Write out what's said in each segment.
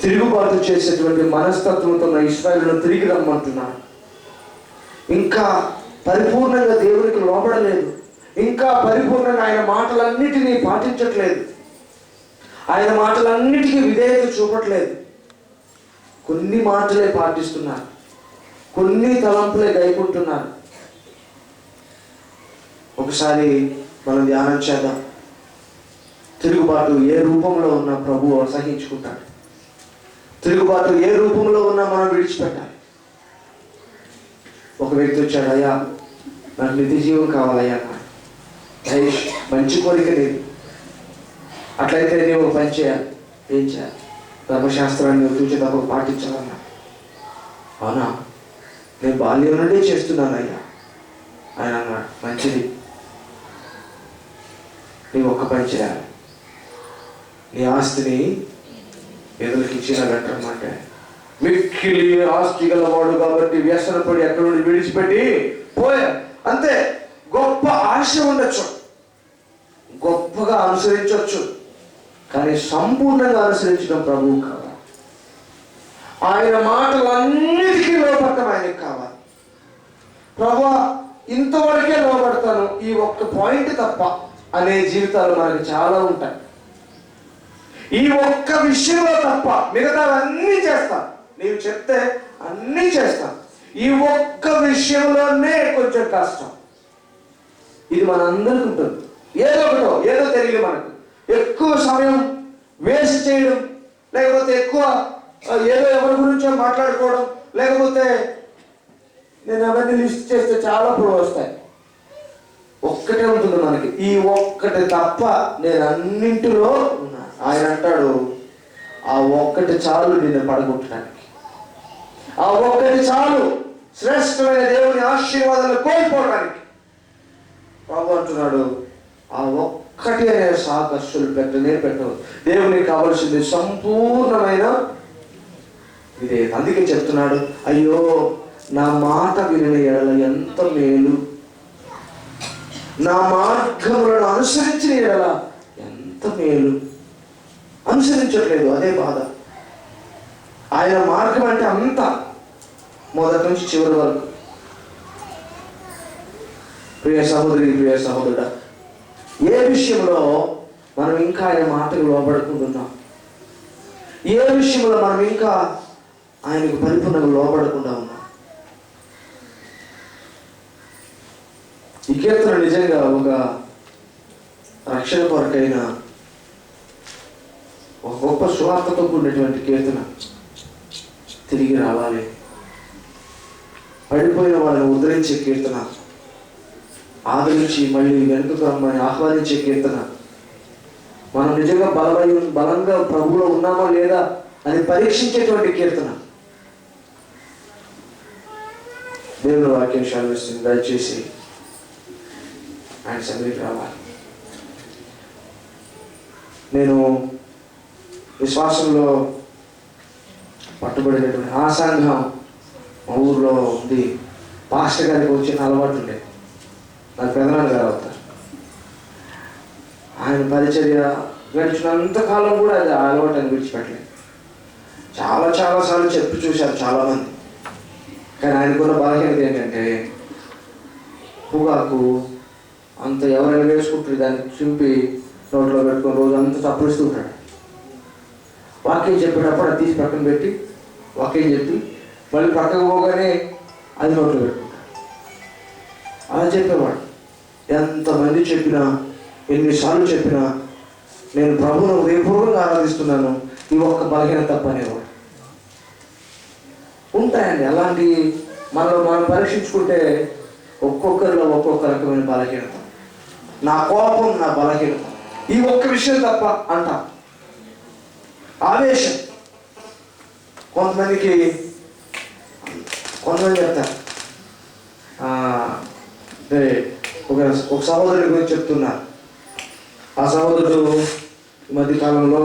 తిరుగుబాటు చేసేటువంటి మనస్తత్వంతో ఉన్న ఇశ్రాయేలును తిరిగి రమ్మంటున్నాడు. ఇంకా పరిపూర్ణంగా దేవునికి లోబడలేదు, ఇంకా పరిపూర్ణంగా ఆయన మాటలన్నిటినీ పాటించట్లేదు, ఆయన మాటలన్నిటికీ విధేయత చూపట్లేదు. కొన్ని మాటలే పాటిస్తున్నారు, కొన్ని తలంపులే గైకుంటున్నారు. ఒకసారి మనం ధ్యానం చేద్దాం. తిరుగుబాటు ఏ రూపంలో ఉన్నా ప్రభువు అసహించుకుంటాడు. తిరుగుబాటు ఏ రూపంలో ఉన్నా మనం విడిచిపెట్టాలి. ఒక వ్యక్తి వచ్చాడు, అయ్యా నాకు నిత్య జీవం కావాలయ్యా, మంచి కోరిక లేదు, అట్లయితే నేను ఒక పని చేయాలి. ఏం చేయాలి? ధర్మశాస్త్రాన్ని తూచి తప్ప పాటించాలన్నా. అవునా, నేను బాల్యం నుండి చేస్తున్నాను అయ్యా. ఆయన అన్నాడు, మంచిది, నీవు ఒక్క పని చేయాలి, నీ ఆస్తిని ఎదురికి ఇచ్చిన వెంటరమంటే మిక్కిలి ఆస్తి గలవాడు కాబట్టి వ్యసనపడి ఎక్కడ నుండి విడిచిపెట్టి పోయా. అంతే. గొప్ప ఆశ ఉండొచ్చు, గొప్పగా అనుసరించవచ్చు, కానీ సంపూర్ణంగా అనుసరించడం ప్రభువు కావాలి. ఆయన మాటలన్నిటికీ లోపడటం ఆయనకు కావాలి. ప్రభువా ఇంతవరకే లోపడతాను, ఈ ఒక్క పాయింట్ తప్ప అనే జీవితాలు మనకు చాలా ఉంటాయి. ఈ ఒక్క విషయంలో తప్ప మిగతావన్నీ చేస్తాను, నీవు చెప్తే అన్నీ చేస్తాను, ఈ ఒక్క విషయంలోనే కొంచెం కష్టం. ఇది మనందరికీ ఉంటుంది. ఏదో ఒకటో ఏదో తెలియదు మనకు. ఎక్కువ సమయం వేస్ట్ చేయడం, లేకపోతే ఎక్కువ ఏదో ఎవరి గురించో మాట్లాడుకోవడం, లేకపోతే నేను అవన్నీ లిస్ట్ చేస్తే చాలా పొడవు వస్తాయి. ఒక్కటే ఉంటుంది మనకి, ఈ ఒక్కటి తప్ప నేను అన్నింటిలో ఉన్నా. ఆయన అంటాడు, ఆ ఒక్కటి చాలు నిన్ను పడగొట్టడానికి, ఆ ఒక్కటి చాలు శ్రేష్టమైన దేవుని ఆశీర్వాదాలు కోల్పోవడానికి. ప్రభు అంటున్నాడు, ఆ ఒక్కటి అనే సాకస్సులు పెట్టవు. దేవునికి కావలసింది సంపూర్ణమైన ఇదే. అందుకే చెప్తున్నాడు, అయ్యో నా మాట వినిన ఎడల ఎంత మేలు, నా మార్గములను అనుసరించిన ఎడల ఎంత మేలు. అనుసరించట్లేదు, అదే బాధ. ఆయన మార్గం అంటే అంత, మొదటి నుంచి చివరి వరకు. ప్రియ సహోదరి, ప్రియ సహోదరుడా, ఏ విషయంలో మనం ఇంకా ఆయన మాటకు లోబడకుంటున్నాం? ఏ విషయంలో మనం ఇంకా ఆయనకు పరిపూర్ణంగా లోబడకుండా ఉన్నాం? ఈ కీర్తన నిజంగా ఒక రక్షణ కొరకైన ఒక గొప్ప సువార్తతో కూడినటువంటి కీర్తన. తిరిగి రావాలి, పడిపోయిన వాళ్ళని ఉద్ధరించే కీర్తన, ఆదరించి మళ్ళీ వెనుకకు రమ్మని ఆహ్వానించే కీర్తన. మనం నిజంగా బలంగా ప్రభువులో ఉన్నామా లేదా అని పరీక్షించేటువంటి కీర్తన. దేవుని వాక్యం సెలవిస్తుంది, దయచేసి ఆయన సన్నిధికి రావాలి. నేను విశ్వాసంలో పట్టుబడినటువంటి ఆ సంఘం మా ఊర్లో ఉంది. పాస్టర్ గారికి వచ్చిన అలవాటు ఉండే, నాకు పెదనాన్న గారు అవుతారు. ఆయన పరిచర్య గడిచినంతకాలం కూడా అది ఆ అలవాటు విడిచిపెట్టలేదు. చాలాసార్లు చెప్పి చూశారు చాలామంది. కానీ ఆయనకున్న బలహీనత ఏంటంటే, పొగాకు అంత ఎవరైనా వేసుకుంటారు, దాన్ని చింపి నోట్లో పెట్టుకొని రోజు అంతా చప్పరిస్తూ ఉంటాడు. వాక్యం చెప్పేటప్పుడు అది తీసి పక్కన పెట్టి వాక్యం చెప్పి మళ్ళీ పక్కకు పోగానే అది నోట్లో పెట్టుకుంటాడు. అలా చెప్పేవాడు. ఎంతమంది చెప్పినా, ఎన్నిసార్లు చెప్పినా, నేను ప్రభువును హృదయపూర్వకంగా ఆరాధిస్తున్నాను, ఈ ఒక్క బలహీనత తప్పనేవాడు. ఉంటాయండి అలాంటి. మనలో మనం పరీక్షించుకుంటే ఒక్కొక్కరిలో ఒక్కొక్క రకమైన బలహీనత. నా కోపం నా బలహీనత, ఈ ఒక్క విషయం తప్ప అంట. ఆవేశం. కొంతమంది చెప్తారు. ఒక సహోదరుడి గురించి చెప్తున్నా. ఆ సహోదరుడు ఈ మధ్యకాలంలో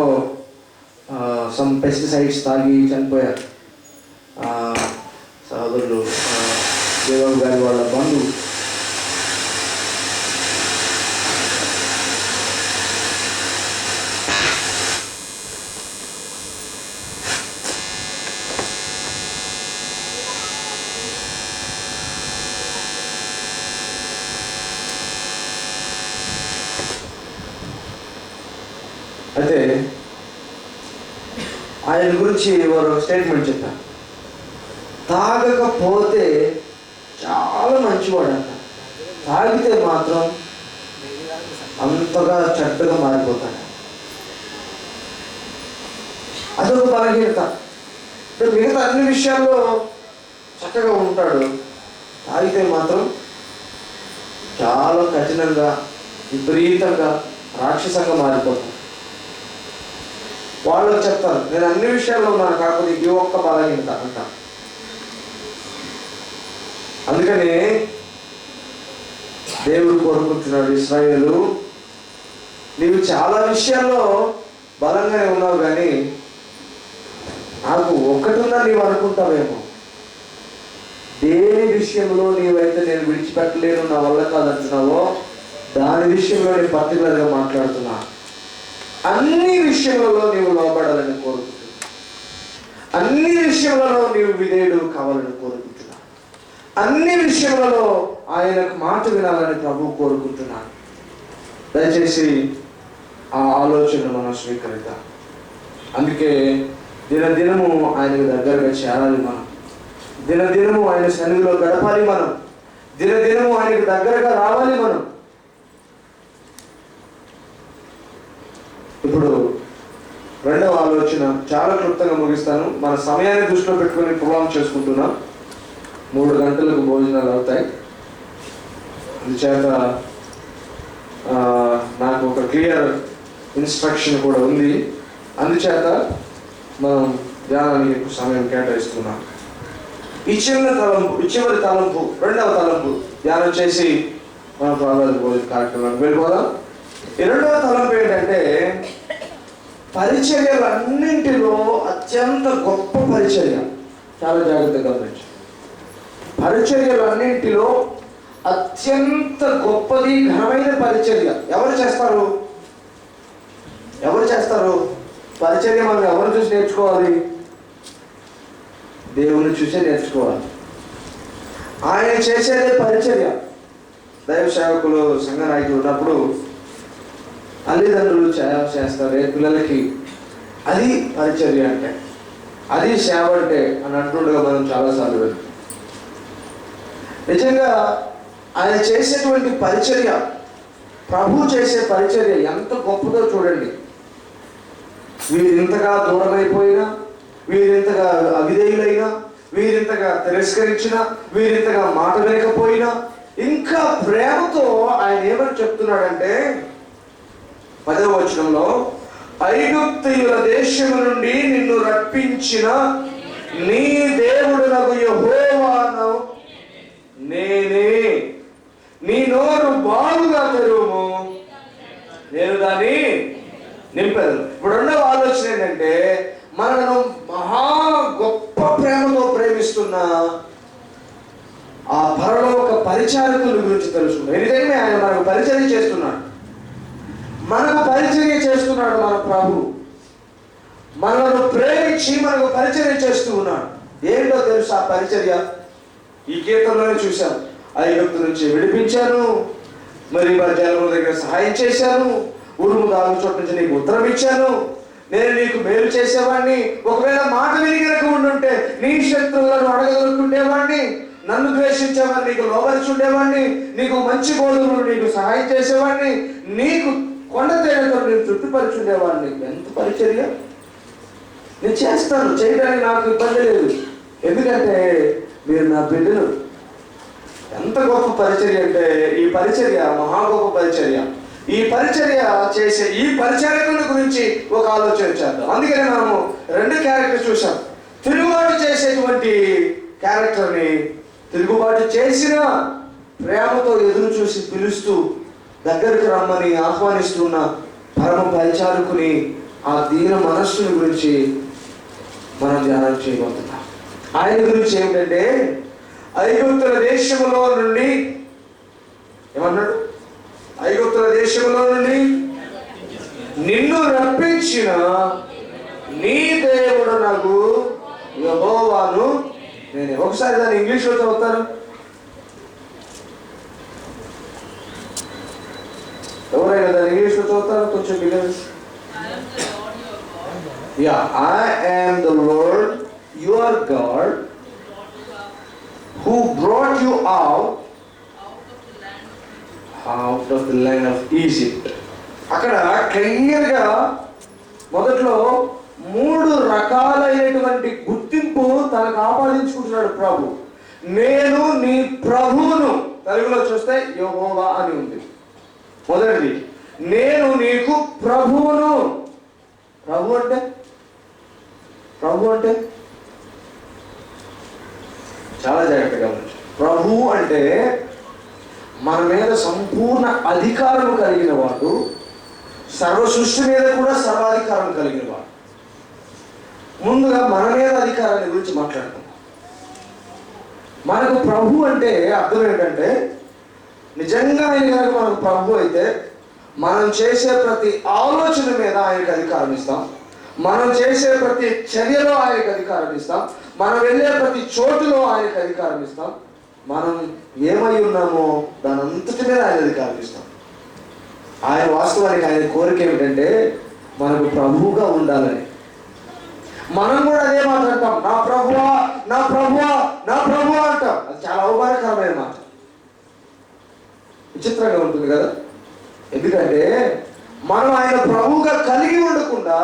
సమ్ పెస్టిసైడ్స్ తాగి చనిపోయారు. సహోదరుడు దేవరావు గారి వాళ్ళ బంధువు. ఆయన గురించి వారు స్టేట్మెంట్ చెప్పారు. తాగకపోతే చాలా మంచివాడంట, తాగితే మాత్రం అంతగా చెడ్డగా మారిపోతాడు. అదొక బలహీనత. మిగతా అన్ని విషయాల్లో చక్కగా ఉంటాడు, తాగితే మాత్రం చాలా కఠినంగా విపరీతంగా రాక్షసంగా మారిపోతాడు. వాళ్ళకి చెప్తాను, నేను అన్ని విషయాల్లో ఉన్నాను, కాకపోతే ఈ ఒక్క బలహీనత అంట. అందుకని దేవుడు కోరుకుంటున్నాడు, ఇశ్రాయేలు నీవు చాలా విషయాల్లో బలంగానే ఉన్నావు, కానీ నాకు ఒక్కటున్నా నీవు అనుకుంటావేమో, దేని విషయంలో నీవైతే నేను విడిచిపెట్టలేను, నా వల్ల కాదంటున్నావో దాని విషయంలో నేను పర్టికులర్గా మాట్లాడుతున్నా. అన్ని విషయాలలో నీవు లోబడాలని కోరుకుంటున్నా, అన్ని విషయాలలో నీవు విధేయుడు కావాలని కోరుకుంటున్నా, అన్ని విషయాలలో ఆయనకు మాట వినాలని ప్రభువు కోరుకుంటున్నాను. దయచేసి ఆ ఆలోచన మనం స్వీకరిద్దాం. అందుకే దినదినము ఆయనకు దగ్గరగా చేరాలి మనం, దినదినము ఆయన సన్నిధిలో గడపాలి మనం, దినదినము ఆయనకు దగ్గరగా రావాలి మనం. ఇప్పుడు రెండవ ఆలోచన చాలా క్లుప్తంగా ముగిస్తాను. మన సమయాన్ని దృష్టిలో పెట్టుకొని ప్రోగ్రామ్ చేసుకుంటున్నాం. 3 గంటలకు భోజనాలు అవుతాయి. అందుచేత నాకు ఒక క్లియర్ ఇన్స్ట్రక్షన్ కూడా ఉంది. అందుచేత మనం ధ్యానానికి ఎక్కువ సమయం కేటాయిస్తున్నాం. ఈ చివరి తలంపు, రెండవ తలంపు ధ్యానం చేసి మన ప్రాంతాలకు భోజన కార్యక్రమానికి వెళ్ళిపోదాం. ఈ రెండవ తలంపు ఏంటంటే, పరిచర్యలన్నింటిలో అత్యంత గొప్ప పరిచర్య. చాలా జాగ్రత్తగా గమనించండి. పరిచర్యలన్నింటిలో అత్యంత గొప్పది, ఘనమైన పరిచర్య ఎవరు చేస్తారు? ఎవరు చేస్తారు పరిచర్య? మనం ఎవరు చూసి నేర్చుకోవాలి? దేవుని చూసే నేర్చుకోవాలి. ఆయన చేసేదే పరిచర్య. దైవ సేవకులు, సంఘ నాయకులు ఉన్నప్పుడు తల్లిదండ్రులు చేస్తారు పిల్లలకి. అది పరిచర్య అంటే, అది సేవ అంటే అని అంటుండగా మనం చాలాసార్లు వెళ్తాం. నిజంగా ఆయన చేసేటువంటి పరిచర్య, ప్రభు చేసే పరిచర్య ఎంత గొప్పదో చూడండి. వీరింతగా దూరమైపోయినా, వీరింతగా అవిధేయులైనా, వీరింతగా తిరస్కరించినా, వీరింతగా మాట లేకపోయినా ఇంకా ప్రేమతో ఆయన ఏమని చెప్తున్నాడంటే 10వ వచనంలో, ఐగుప్తీయుల దేశము నుండి నిన్ను రప్పించిన నీ దేవుడునగు యెహోవాను నేనే, నీ నోరు బాగుగా తెరువుము, నేను దాన్ని నింపాను. ఇప్పుడు రెండవ ఆలోచన ఏంటంటే, మనను మహా గొప్ప ప్రేమతో ప్రేమిస్తున్న ఆ పరలోక పరిచారకుల గురించి తెలుసుకున్నాం. ఎందుకంటే ఆయన మనకు పరిచర్య చేస్తున్నాడు, మనకు పరిచర్య చేస్తున్నాడు. మన ప్రభు మనను ప్రేమించి మనకు పరిచర్య చేస్తూ ఉన్నాడు. ఏంటో తెలుసు ఆ పరిచర్య? ఈ కీర్తనలోనే చూశాను. ఐగుప్తు నుంచి విడిపించాను, మరి జలముల దగ్గర సహాయం చేశాను, ఉరుము దాగు చోటు నుంచి నీకు ఉత్తరం ఇచ్చాను, నేను నీకు మేలు చేసేవాడిని, ఒకవేళ మాట వినిగనక ఉండుంటే నీ శత్రువులను అడగదలుకుండేవాడిని, నన్ను ద్వేషించేవాడిని నీకు లోబరిచుండేవాడిని, నీకు మంచి గోధుమలు నీకు సహాయం చేసేవాడిని, నీకు కొండ తేనెతో నేను తృప్తిపరుచుండేవాడిని. ఎంత పరిచర్య! నేను చేస్తాను, చేయడానికి నాకు ఇబ్బంది లేదు, ఎందుకంటే మీరు నా బిడ్డలు. ఎంత గొప్ప పరిచర్య అంటే, ఈ పరిచర్య మహా గొప్ప పరిచర్య. ఈ పరిచర్య చేసే ఈ పరిచర్యకుల గురించి ఒక ఆలోచన చేద్దాం. అందుకనే మనము 2 క్యారెక్టర్ చూసాం. తిరుగుబాటు చేసేటువంటి క్యారెక్టర్ని, తిరుగుబాటు చేసిన ప్రేమతో ఎదురు చూసి పిలుస్తూ దగ్గరికి రమ్మని ఆహ్వానిస్తున్న పరమ పరిచారకుని, ఆ దీన మనస్సుని గురించి మనం ధ్యానం చేయబోతున్నాం. ఆయన గురించి ఏమిటంటే, ఐగుప్తుల దేశములో నుండి ఏమన్నాడు? ఐగుప్తుల దేశములో నుండి నిన్ను రప్పించిన నీ దేవుడు నాకు యెహోవాను నేనే. ఒకసారి దాన్ని ఇంగ్లీష్లో చదువుతాను. ఎవరైనా దాన్ని ఇంగ్లీష్లో చదువుతారు? కొంచెం బిగ్గరగా. Yeah, I am the Lord your God who brought you out of the land of Egypt. అక్కడ క్లియర్గా మొదట్లో 3 రకాలైనటువంటి గుర్తింపు తనకు ఆపాదించుకుంటున్నాడు ప్రభు. నేను నీ ప్రభువును, తెలుగులో చూస్తే యెహోవా అని ఉంది. మొదటిది, నేను నీకు ప్రభువును. ప్రభు అంటే చాలా జాగ్రత్తగా గమనించు. ప్రభు అంటే మన మీద సంపూర్ణ అధికారం కలిగిన వాడు, సర్వ సృష్టి మీద కూడా సర్వాధికారం కలిగిన వాడు. ముందుగా మన మీద అధికారాన్ని గురించి మాట్లాడుతాం. మనకు ప్రభు అంటే అర్థం ఏంటంటే, నిజంగా ఆయన కనుక మనకు ప్రభు అయితే మనం చేసే ప్రతి ఆలోచన మీద ఆయనకు అధికారం ఇస్తాం, మనం చేసే ప్రతి చర్యలో ఆయనకు అధికారం ఇస్తాం, మనం వెళ్ళే ప్రతి చోటులో ఆయనకు అధికారం ఇస్తాం, మనం ఏమై ఉన్నామో దాని అంతటి మీద ఆయన అధికారం ఇస్తాం. ఆయన వాస్తవానికి ఆయన కోరిక ఏమిటంటే మనకు ప్రభువుగా ఉండాలని. మనం కూడా అదే మాట్లాడతాం, నా ప్రభువా నా ప్రభువా నా ప్రభువా అంటాం. అది చాలా అవమానకరమైన మాట, విచిత్రంగా ఉంటుంది కదా. ఎందుకంటే మనం ఆయన ప్రభువుగా కలిగి ఉండకుండా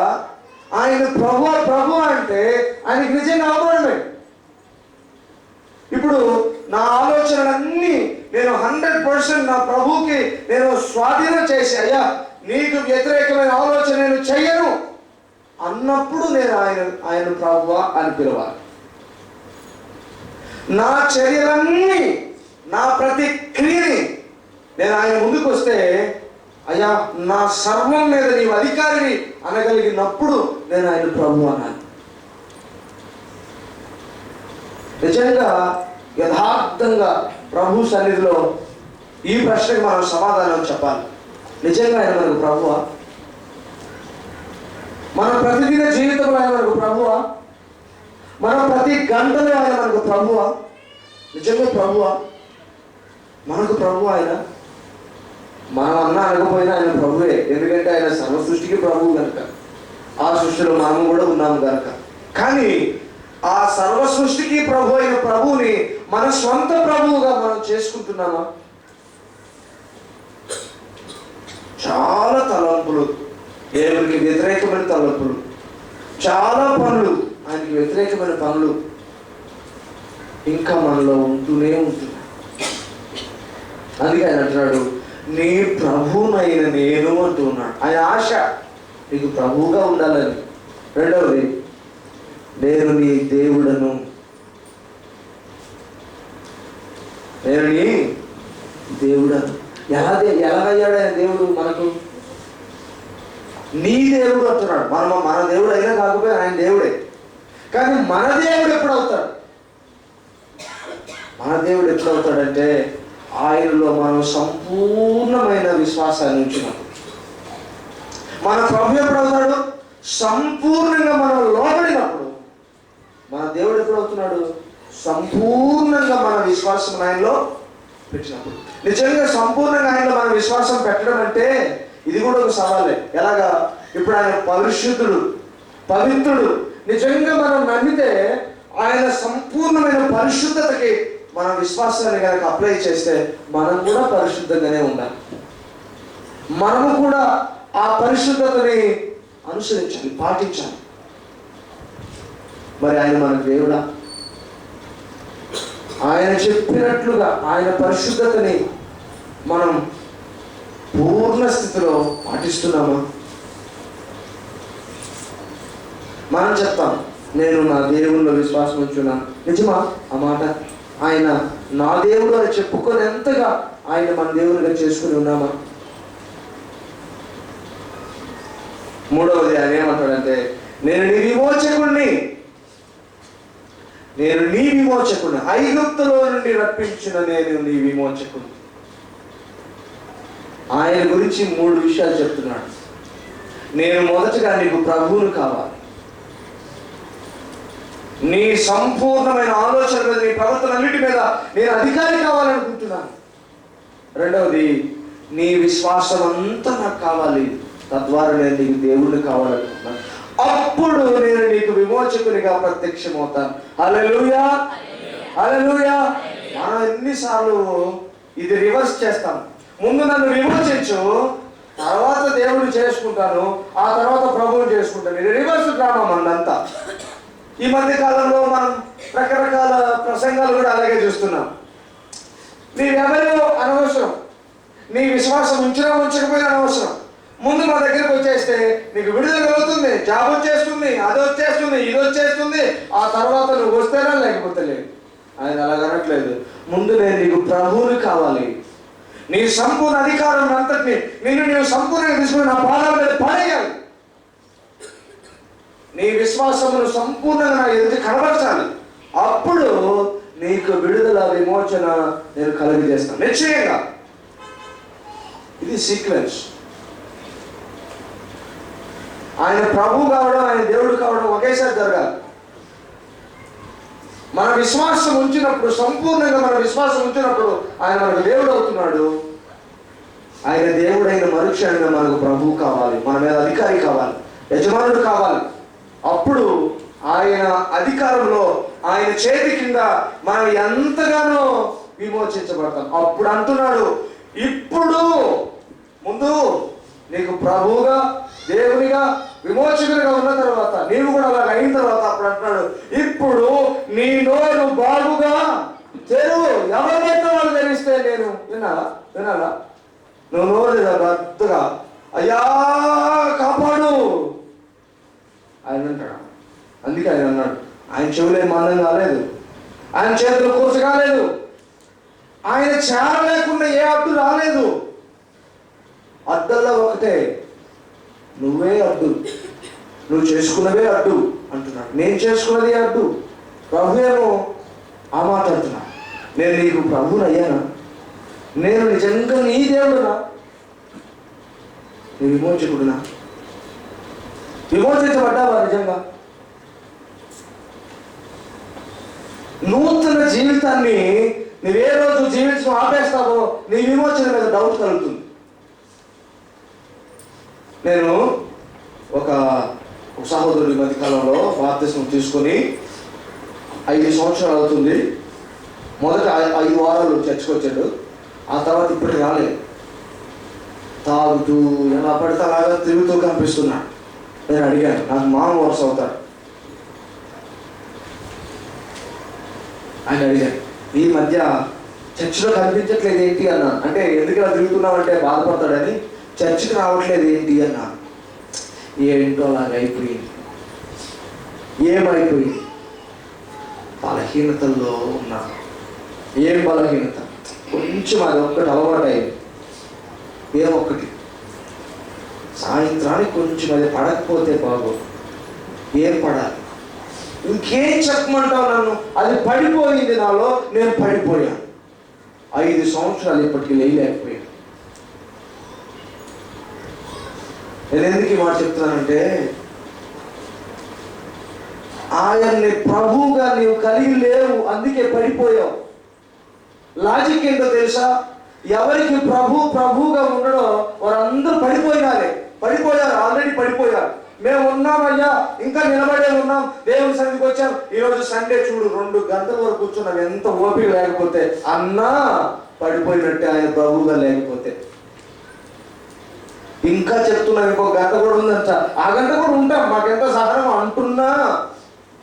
ఆయన ప్రభు అంటే ఆయనకి నిజంగా అవమానమే. ఇప్పుడు నా ఆలోచనలన్నీ నేను 100% నా ప్రభువుకి నేను స్వాధీనం చేసి, అయ్యా నీకు వ్యతిరేకమైన ఆలోచన నేను చెయ్యను అన్నప్పుడు నేను ఆయన ప్రభువా అని పిలవాలి. నా చర్యలన్నీ, నా ప్రతి క్రియని నేను ఆయన ముందుకు వస్తే, అయ్యా నా సర్వం మీద నీవు అధికారిని అనగలిగినప్పుడు నేను ఆయన ప్రభు అన్నాను. నిజంగా యథార్థంగా ప్రభు సన్నిధిలో ఈ ప్రశ్నకు మనం సమాధానం చెప్పాలి. నిజంగా ఆయన మనకు ప్రభువా? మన ప్రతిదిన జీవితంలో ఆయన మనకు ప్రభువా? మన ప్రతి గంటలో ఆయన మనకు ప్రభువా? నిజంగా ప్రభువా? మనకు ప్రభు ఆయన? మనం అన్నా అనకపోయినా ఆయన ప్రభువే. ఎందుకంటే ఆయన సర్వ సృష్టికి ప్రభువు కనుక, ఆ సృష్టిలో మనం కూడా ఉన్నాము కనుక. కానీ ఆ సర్వ సృష్టికి ప్రభు అయిన ప్రభువుని మన స్వంత ప్రభువుగా మనం చేసుకుంటున్నామా? చాలా తలంపులు, దేవునికి వ్యతిరేకమైన తలంపులు, చాలా పనులు, ఆయనకి వ్యతిరేకమైన పనులు ఇంకా మనలో ఉంటూనే ఉంటున్నాయి. అందుకే ఆయన అంటున్నాడు, నీ ప్రభువునైన నేను అంటూ ఉన్నాడు. ఆయన ఆశ నీకు ప్రభువుగా ఉండాలని. రెండవది, నేను నీ దేవుడను. నేను నీ దేవుడను. ఎలాగయ్యాడు ఆయన దేవుడు మనకు? నీ దేవుడు అంటున్నాడు. మన దేవుడు అయినా కాకపోయినా ఆయన దేవుడే. కానీ మన దేవుడు ఎప్పుడు అవుతాడు? మన దేవుడు ఎప్పుడు అవుతాడంటే ఆయనలో మనం సంపూర్ణమైన విశ్వాసాన్ని ఉంచినప్పుడు. మన ప్రభు ఎప్పుడు అవుతాడు? సంపూర్ణంగా మనం లోబడినప్పుడు. మన దేవుడు ఎప్పుడు అవుతున్నాడు? సంపూర్ణంగా మన విశ్వాసం ఆయనలో పెట్టినప్పుడు. నిజంగా సంపూర్ణంగా ఆయనలో మన విశ్వాసం పెట్టడం అంటే ఇది కూడా ఒక సవాలే. ఎలాగా? ఇప్పుడు ఆయన పరిశుద్ధుడు, పవిత్రుడు. నిజంగా మనం నమ్మితే ఆయన సంపూర్ణమైన పరిశుద్ధతకి మన విశ్వాసాన్ని కనుక అప్లై చేస్తే మనం కూడా పరిశుద్ధంగానే ఉండాలి. మనము కూడా ఆ పరిశుద్ధతని అనుసరించాలి, పాటించాలి. మరి ఆయన మనకు దేవుడా? ఆయన చెప్పినట్లుగా ఆయన పరిశుద్ధతని మనం పూర్ణ స్థితిలో పాటిస్తున్నామా? మనం చెప్తాం, నేను నా దేవుల్లో విశ్వాసం ఉంచున్నాను. నిజమా ఆ మాట? ఆయన నా దేవుడు అని చెప్పుకునేంతగా ఆయన మన దేవునిగా చేసుకుని ఉన్నామా? మూడవది ఆయన ఏమంటాడంటే, నేను నీ విమోచకుడిని. ఐగుప్తులో నుండి రప్పించిన నేను నీ విమోచకుడిని. ఆయన గురించి 3 విషయాలు చెప్తున్నాడు. నేను మొదటగా నీకు ప్రభువును కావాలి. నీ సంపూర్ణమైన ఆలోచన మీద, నీ ప్రవర్తన అన్నిటి మీద నేను అధికారి కావాలనుకుంటున్నాను. రెండవది, నీ విశ్వాసం అంతా నాకు కావాలి. తద్వారా నేను నీకు దేవుడిని కావాలనుకుంటున్నాను. అప్పుడు నేను నీకు విమోచకునిగా ప్రత్యక్షమవుతాను. హల్లెలూయా, హల్లెలూయా. మనం ఎన్నిసార్లు ఇది రివర్స్ చేస్తాం. ముందు నన్ను విమోచించు, తర్వాత దేవుడిని చేసుకుంటాను, ఆ తర్వాత ప్రభువుని చేసుకుంటాను. ఇది రివర్స్ డ్రామా మనంతా. ఈ మధ్య కాలంలో మనం రకరకాల ప్రసంగాలు కూడా అలాగే చూస్తున్నాం. నీవెవరో అనవసరం, నీ విశ్వాసం ఉంచినా ఉంచకపోయినా అనవసరం. ముందు మా దగ్గరకు వచ్చేస్తే నీకు విడుదల కలుగుతుంది, జాబ్ వచ్చేస్తుంది, అది వచ్చేస్తుంది, ఇది వచ్చేస్తుంది, ఆ తర్వాత నువ్వు వస్తేనా లేకపోతే లేదు. ఆయన అలాగ అనట్లేదు. ముందు నేను నీకు ప్రభువుని కావాలి, నీ సంపూర్ణ అధికారం అంతటిని నీవు సంపూర్ణంగా తీసుకుని నా పాదాల మీద పడేయాలి. నీ విశ్వాసమును సంపూర్ణంగా నా ఎదుటి కనబరచాలి. అప్పుడు నీకు విడుదల విమోచన నేను కలుగజేస్తాను నిశ్చయంగా. ఇది సీక్వెన్స్. ఆయన ప్రభు కావడం, ఆయన దేవుడు కావడం ఒకేసారి జరగాలి. మన విశ్వాసం ఉంచినప్పుడు, సంపూర్ణంగా మన విశ్వాసం ఉంచినప్పుడు ఆయన మనకు దేవుడు అవుతున్నాడు. ఆయన దేవుడైన మరుక్షణంగా మనకు ప్రభువు కావాలి, మన మీద అధికారి కావాలి, యజమానుడు కావాలి. అప్పుడు ఆయన అధికారంలో, ఆయన చేతి కింద మనం ఎంతగానో విమోచించబడతాం. అప్పుడు అంటున్నాడు, ఇప్పుడు ముందు నీకు ప్రభువుగా, దేవునిగా, విమోచకునిగా ఉన్న తర్వాత, నీవు కూడా అలా అయిన తర్వాత అప్పుడు అంటున్నాడు, ఇప్పుడు నీ నోరు బాగుగా తెరువు. ఎవరైతే వాళ్ళు తెరిస్తే నేను వినాలా? నువ్వు నోరు రద్దుగా అయ్యా కాపాడు ఆయన అంటాడు. అందుకే ఆయన అన్నాడు, ఆయన చెవులే మందం కాలేదు, ఆయన చేతులు కూర్చ కాలేదు, ఆయన చేర లేకుండా ఏ అడ్డు రాలేదు. అడ్డల్లా ఒకటే, నువ్వే అడ్డు, నువ్వు చేసుకున్నవే అడ్డు అంటున్నాడు. నేను చేసుకున్నది అడ్డు. ప్రభువేమో ఆ మాట అంటున్నా, నేను నీకు ప్రభువుని అయ్యానా? నేను నిజంగా నీ దేవుడునా? నీ విమోచకుడునా? విమోచించబడ్డావా నిజంగా? నూతన జీవితాన్ని నువ్వే రోజు జీవించడం ఆపేస్తావో నీ విమోచన మీద డౌట్ కలుగుతుంది. నేను ఒక సహోదరుడి మధ్యకాలంలో బాప్తిస్మం తీసుకొని 5 సంవత్సరాలు అవుతుంది. మొదట 5 వారాలు చర్చకు వచ్చాడు, ఆ తర్వాత ఇప్పటికి రాలేదు. తాగుతూ ఎలా పడితే అలాగా తిరుగుతూ కనిపిస్తున్నాడు. నేను అడిగాను, నాకు మామ వరుస అవుతాడు. ఆయన అడిగాను, ఈ మధ్య చర్చిలో కనిపించట్లేదు ఏంటి అన్నాను. అంటే ఎందుకు ఇలా తిరుగుతున్నావంటే బాధపడతాడని. చర్చికి రావట్లేదు ఏంటి అన్నాను. ఏంటో అలాగ అయిపోయింది. ఏమైపోయింది? బలహీనతల్లో ఉన్నాను. ఏం బలహీనత? కొంచెం అది ఒక్కటి అలవాటు అయింది. ఏమొక్కటి, సాయంత్రానికి కొంచెం అది పడకపోతే బాగోదు. ఏం పడాలి? ఇంకేం చెప్పమంటావు నన్ను? అది పడిపోయింది నాలో, నేను పడిపోయాను. 5 సంవత్సరాలు ఇప్పటికీ లేయలేకపోయాను. నేను ఎందుకు ఈ మాట చెప్తున్నానంటే, ఆయన్ని ప్రభువుగా నీవు కలిగి లేవు, అందుకే పడిపోయావు. లాజిక్ ఏంటో తెలుసా? ఎవరికి ప్రభువుగా ఉండడో వారందరూ పడిపోయారు, ఆల్రెడీ పడిపోయారు. మేము ఉన్నామయ్యా, ఇంకా నిలబడే ఉన్నాం, దేవుని సన్నిధికి వచ్చాం. ఈరోజు సండే చూడు, 2 గంటల వరకు కూర్చున్నాం. ఎంత ఓపిక లేకపోతే అన్నా పడిపోయినట్టే ఆయన ప్రభువుగా లేకపోతే. ఇంకా చెప్తున్నాం, ఇంకో గంట కూడా ఉందంట, ఆ గంట కూడా ఉంటాం, మాకెంత సహనం అంటున్నా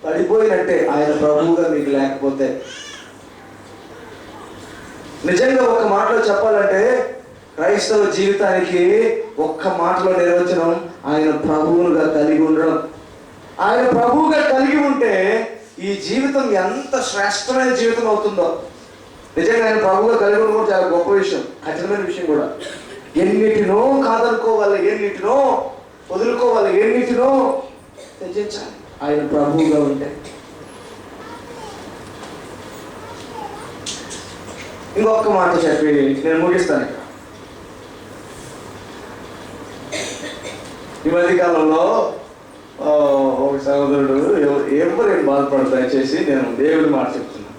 పడిపోయినట్టే ఆయన ప్రభువుగా మీకు లేకపోతే. నిజంగా ఒక మాటలో చెప్పాలంటే క్రైస్తవ జీవితానికి ఒక్క మాటలో నిర్వచనం, ఆయన ప్రభువుగా కలిగి ఉండడం. ఆయన ప్రభువుగా కలిగి ఉంటే ఈ జీవితం ఎంత శ్రేష్టమైన జీవితం అవుతుందో. నిజంగా ఆయన ప్రభువుగా కలిగి ఉండడం కూడా చాలా గొప్ప విషయం, కఠినమైన విషయం కూడా. ఎన్నిటినో కాదనుకోవాలి, ఎన్నిటినో వదులుకోవాలి, ఎన్నిటినో త్యజించాలి ఆయన ప్రభువుగా ఉంటే. ఇంకొక మాట చెప్పి నేను ముగిస్తాను. ఇక్కడ ఈ మధ్యకాలంలో ఒక సహోదరుడు, ఎవరేం బాధపడదు దయచేసి, నేను దేవుడి మాట చెప్తున్నా.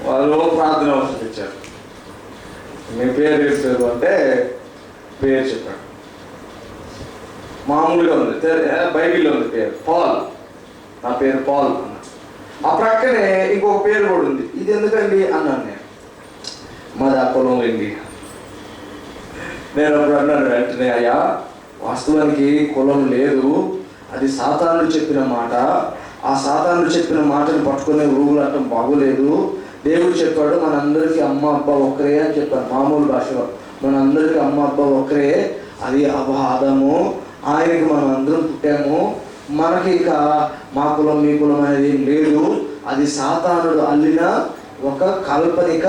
వాళ్ళు ప్రార్థన అవసరం ఇచ్చారు. మీ పేరు అంటే పేరు చెప్పాడు. మామూలుగా ఉంది, బైబిల్లో ఉంది పేరు పాల్, నా పేరు పాల్ అన్న. ఆ ప్రక్కనే ఇంకొక పేరు కూడా ఉంది. ఇది ఎందుకండి అన్నాను నేను. మాది ఆ పొలం అండి. నేను అప్పుడు అన్నాను వెంటనే, అయ్యా వాస్తవానికి కులం లేదు, అది సాతానుడు చెప్పిన మాట. ఆ సాతానుడు చెప్పిన మాటను పట్టుకునే ఊరువులు అంటాం బాగోలేదు. దేవుడు చెప్పాడు మనందరికీ అమ్మ అబ్బా ఒక్కరే అని చెప్పాను మామూలు భాషలో. మనందరికీ అమ్మ అబ్బా ఒక్కరే, అది ఆదాము, ఆయనకి మనం అందరం పుట్టాము. మనకి ఇక మా కులం మీ కులం అనేది ఏం లేదు. అది సాతానుడు అల్లిన ఒక కాల్పనిక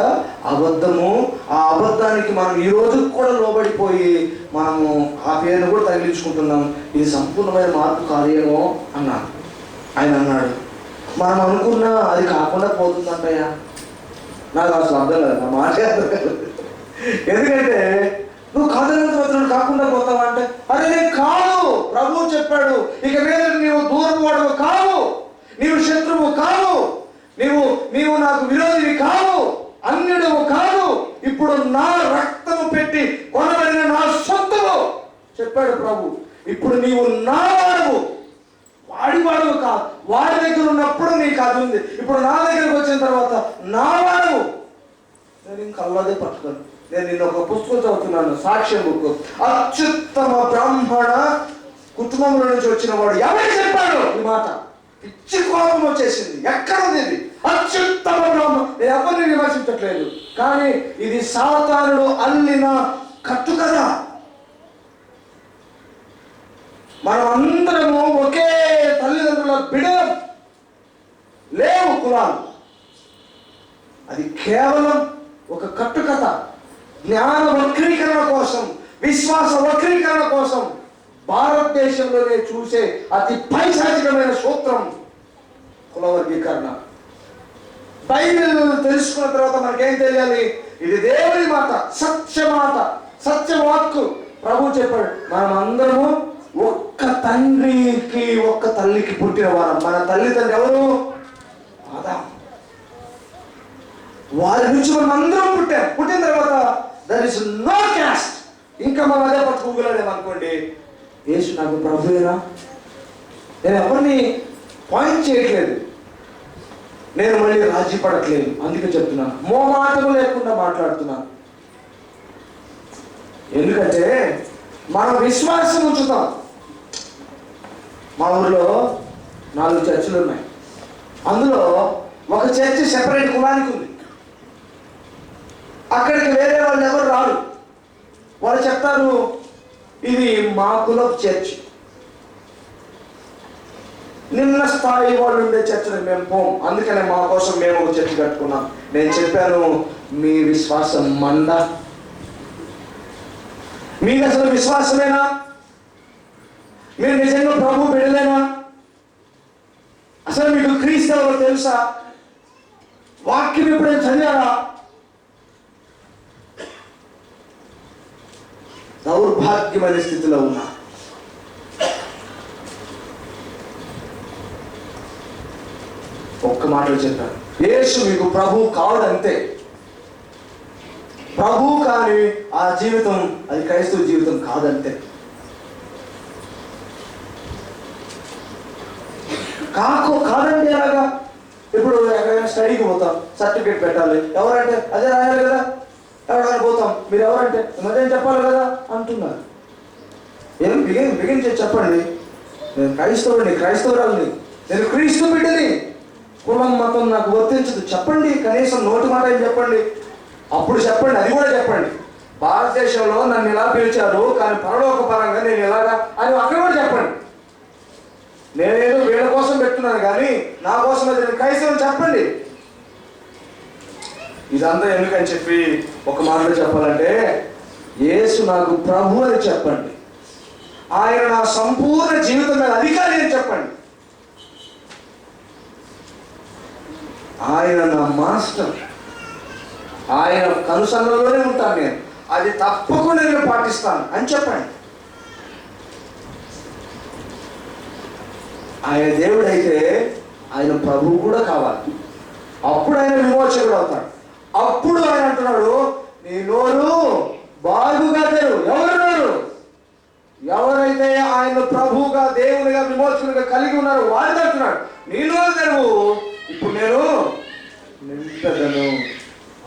అబద్ధము. ఆ అబద్ధానికి మనం ఈ రోజు కూడా లోబడిపోయి మనము ఆ పేరును కూడా తగిలించుకుంటున్నాం. ఇది సంపూర్ణమైన మార్పు కాదేమో అన్నాను. ఆయన అన్నాడు, మనం అనుకున్నా అది కాకుండా పోతుందంటయ్యా. నాకు అసలు అర్థం లేదు, నా మాట అర్థం కాదు. ఎందుకంటే నువ్వు కాదనంత కాకుండా పోతావా అంటే, అరే నేను కాదు, ప్రభువు చెప్పాడు ఇక మీద నీవు దూరం వాడవు కావు, నీవు శత్రువు కావు, నీవు నాకు విరోధివి కావు, అన్యుడవు కాదు, ఇప్పుడు నా రక్తము పెట్టి కొనబడిన నా సొత్తువు చెప్పాడు ప్రభు. ఇప్పుడు నీవు నా వాడవు, వాడివాడవు కాదు. వాడి దగ్గర ఉన్నప్పుడు నీకు అది ఉంది, ఇప్పుడు నా దగ్గరకు వచ్చిన తర్వాత నా వాడవు. నేను ఇంకా అల్లదే పట్టుకోను. నేను నిన్న ఒక పుస్తకం చదువుతున్నాను, సాక్ష్యం బుక్. అత్యుత్తమ బ్రాహ్మణ కుటుంబంలో నుంచి వచ్చిన వాడు ఎవరు చెప్పాడు ఈ మాట? పిచ్చి కోపం వచ్చేసింది. ఎక్కడ ఉంది ఇది? అత్యుత్తమ బ్రాహ్మణ. నేను ఎవరిని విమర్శించట్లేదు, కానీ ఇది సాతానుడు అల్లిన కట్టు కదా. మనం అందరము ఒకే తల్లిదండ్రుల బిడ్డలం, లేవు కులాలు. అది కేవలం ఒక కట్టుకథ, జ్ఞాన వక్రీకరణ కోసం, విశ్వాస వక్రీకరణ కోసం భారతదేశంలోనే చూసే అతి పైశాచికమైన సూత్రం కుల వర్గీకరణ. బైబిల్ తెలుసుకున్న తర్వాత మనకేం తెలియాలి? ఇది దేవుని మాట, సత్యమాట, సత్యవాక్కు. ప్రభు చెప్పాడు మనం అందరము ఒక్క తండ్రికి ఒక్క తల్లికి పుట్టిన వారం. మన తల్లిదండ్రులు ఎవరు? ఆదాము. వారి నుంచి మనం అందరం పుట్టాం. పుట్టిన తర్వాత దర్ ఇస్ నో క్యాస్ట్. ఇంకా మనం అదే పట్టుకోగలేమనుకోండి, యేసు నాకు ప్రభువేనా? నేను ఎవరిని పాయింట్ చేయట్లేదు, నేను మళ్ళీ రాజీ పడట్లేదు. అందుకే చెప్తున్నాను, మోమాటము లేకుండా మాట్లాడుతున్నాను. ఎందుకంటే మనం విశ్వాసం ఉంచుతాం. మా ఊరిలో 4 చర్చిలు ఉన్నాయి. అందులో ఒక చర్చి సెపరేట్ కులానికి ఉంది. అక్కడికి వేరే వాళ్ళు ఎవరు రారు. వాళ్ళు చెప్తారు ఇది మా కులపు చర్చి, నిమ్న స్థాయి వాళ్ళు ఉండే చర్చలకు మేము పోం, అందుకనే మా కోసం మేము ఒక చర్చి కట్టుకున్నాం. నేను చెప్పాను, మీ విశ్వాసం మంద? మీకు అసలు విశ్వాసమేనా? మీరు నిజంగా ప్రభు బిడ్డలేనా? అసలు మీకు క్రీస్తు ఎవరో తెలుసా? వాక్యం ఎప్పుడైనా చదివారా? దౌర్భాగ్యమైన స్థితిలో ఉన్నా. ఒక్క మాటలు చెప్పాను, యేసు మీకు ప్రభు కావడంతే. ప్రభు కానీ ఆ జీవితం అది క్రైస్తవ జీవితం కాదంతే. కాదండి ఎలాగా? ఇప్పుడు ఎక్కడైనా స్టడీకి పోతాం, సర్టిఫికేట్ పెట్టాలి, ఎవరంటే అదే రాయాలి కదా. ఎవరైనా పోతాం, మీరు ఎవరంటే మరేం చెప్పాలి కదా అంటున్నారు. ఏం బిగించి చెప్పండి, నేను క్రైస్తవుడిని, క్రైస్తవురాలని, నేను క్రీస్తు బిడ్డని, కులం మతం నాకు వర్తించదు చెప్పండి. కనీసం నోటి మాట ఏం చెప్పండి, అప్పుడు చెప్పండి. అది కూడా చెప్పండి, భారతదేశంలో నన్ను ఇలా పిలిచారు కానీ పరలోక పరంగా నేను ఎలాగా అని అక్కడ కూడా చెప్పండి. నేనేదో వీళ్ళ కోసం పెట్టున్నాను కానీ నా కోసం అది నేను క్రైస్తవుని చెప్పండి. ఇదంతా ఎందుకని చెప్పి ఒక మాటలో చెప్పాలంటే, యేసు నాకు ప్రభు అని చెప్పండి, ఆయన నా సంపూర్ణ జీవితం మీద అధికారి అని చెప్పండి, ఆయన నా మాస్టర్, ఆయన కనుసన్నలోనే ఉంటాను నేను, అది తప్పకుండా నేను పాటిస్తాను అని చెప్పండి. ఆయన దేవుడైతే ఆయన ప్రభువు కూడా కావాలి. అప్పుడు ఆయన విమోచకుడు అవుతాడు. అప్పుడు ఆయన అంటున్నాడు, నీ నోరు బాగుగా తెరు. ఎవరు నోరు? ఎవరైతే ఆయన ప్రభువుగా దేవునిగా విమోచకునిగా కలిగి ఉన్నారో వారితో అంటున్నాడు, నేను తెరువు, ఇప్పుడు నేను నింపెదను.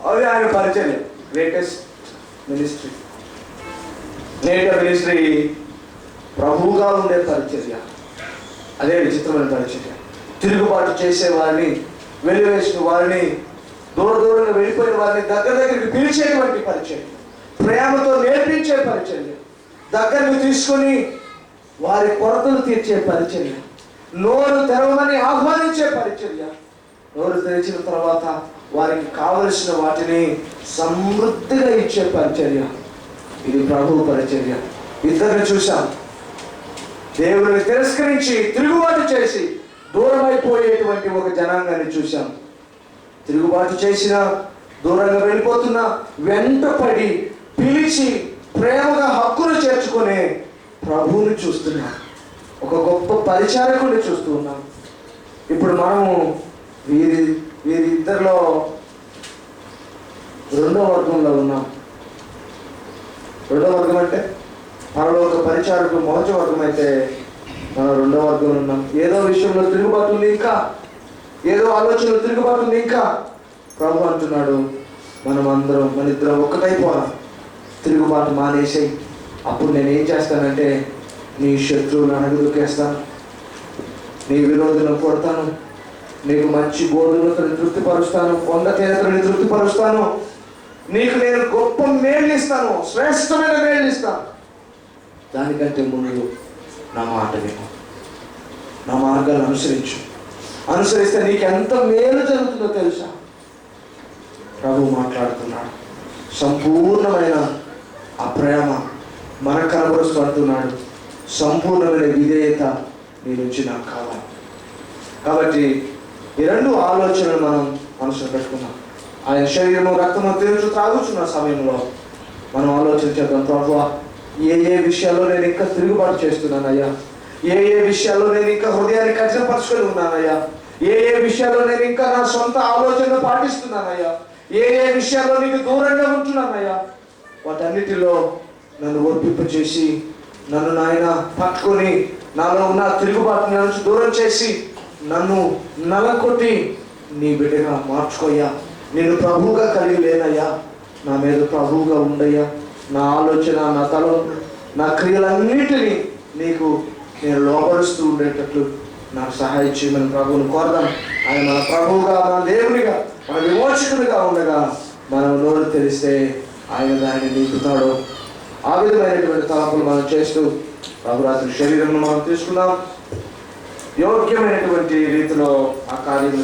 అది ఆయన పరిచయం. గ్రేటెస్ట్ మినిస్ట్రీ, గ్రేటర్ మినిస్ట్రీ ప్రభువుగా ఉండే పరిచర్య. అదే విచిత్రమైన పరిచర్య. తిరుగుబాటు చేసే వారిని, వెలివేసిన వారిని, దూరంగా వెళ్ళిపోయిన వారిని దగ్గరికి పిలిచేటువంటి పరిచర్య, ప్రేమతో నేర్పించే పరిచర్య, దగ్గరకు తీసుకొని వారి కొరతలు తీర్చే పరిచర్య, నోరు తెరవమని ఆహ్వానించే పరిచర్య, నోరు తెరిచిన తర్వాత వారికి కావలసిన వాటిని సమృద్ధిగా ఇచ్చే పరిచర్య. ఇది ప్రభువు పరిచర్య. ఇద్దరిని చూశాం. దేవుని తిరస్కరించి తిరుగుబాటు చేసి దూరం అయిపోయేటువంటి ఒక జనాంగాన్ని చూశాం. తిరుగుబాటు చేసిన, దూరంగా వెళ్ళిపోతున్నా వెంటపడి పిలిచి ప్రేమగా హక్కును చేర్చుకునే ప్రభువుని చూస్తున్నాం. ఒక గొప్ప పరిచారకుడిని చూస్తూ ఉన్నాం. ఇప్పుడు మనము వీరిద్దరిలో రెండో వర్గంలో ఉన్నాం. రెండో వర్గం అంటే పరలోక పరిచారకుడు మొదటి వర్గం అయితే మనం రెండో వర్గంలో ఉన్నాం. ఏదో విషయంలో తిరుగుబాటు ఉంది, ఇంకా ఏదో ఆలోచనలో తిరుగుబాటు ఉంది. ఇంకా ప్రభు అంటున్నాడు, మన ఇద్దరం ఒక్కటైపోదాం, తిరుగుబాటు మానేసేయి. అప్పుడు నేను ఏం చేస్తానంటే నీ శత్రువులను అణగదొక్కేస్తాను, నీ విరోధులను కొడతాను, నీకు మంచి గోధుమలను తృప్తిపరుస్తాను, కొండ తేనెతలను తృప్తిపరుస్తాను, నీకు నేను గొప్ప మేలు ఇస్తాను, శ్రేష్టమైన మేలు ఇస్తాను. దానికంటే ముందు నా మాట విను, నా మార్గాలు అనుసరిస్తే నీకు ఎంత మేలు జరుగుతుందో తెలుసా? ప్రభు మాట్లాడుతున్నాడు. సంపూర్ణమైన ఆ ప్రేమ మనకు కనబరుస్తూ అంటున్నాడు, సంపూర్ణమైన విధేయత నీ నుంచి నాకు కావాలి. కాబట్టి ఈ రెండు ఆలోచనలు మనం మనసులో పెట్టుకున్నాం. ఆయన శరీరము రక్తము తిరుగుతూ త్రాగుతున్న సమయంలో మనం ఆలోచన చేద్దాం, ప్రభువా ఏ విషయాల్లో నేను ఇంకా తిరుగుబాటు చేస్తున్నానయ్యా, ఏ విషయాల్లో నేను ఇంకా హృదయాన్ని కఠినపరచుకొని ఉన్నానయ్యా, ఏ విషయాల్లో నేను ఇంకా నా సొంత ఆలోచనలు పాటిస్తున్నానయ్యా, ఏ విషయాల్లో నీకు దూరంగా ఉంటున్నానయ్యా, వాటన్నిటిలో నన్ను ఒప్పింపచేసి నన్ను నాయన పట్టుకొని నాలో ఉన్న తిరుగుబాటుని నుంచి దూరం చేసి నన్ను నలకొట్టి నీ బిడ్డగా మార్చుకోయ్యా. నేను ప్రభువుగా కలిగి లేనయ్యా, నా మీద ప్రభువుగా ఉండయ్యా. నా ఆలోచన, నా తల, నా క్రియలన్నిటినీ నీకు నేను లోపరుస్తూ ఉండేటట్లు నాకు సహాయం చేయమని ప్రభువుని కోరదాం. ఆయన మన ప్రభువుగా, మన దేవునిగా, మన విమోచకునిగా ఉండగా మనం నోరు తెరిస్తే ఆయన దాన్ని నింపుతాడు. ఆ విధమైనటువంటి తలంపులు మనం చేస్తూ ప్రభురాత్రి శరీరంలో మనం తీసుకున్నాం. యోగ్యమైనటువంటి రీతిలో ఆ కార్యం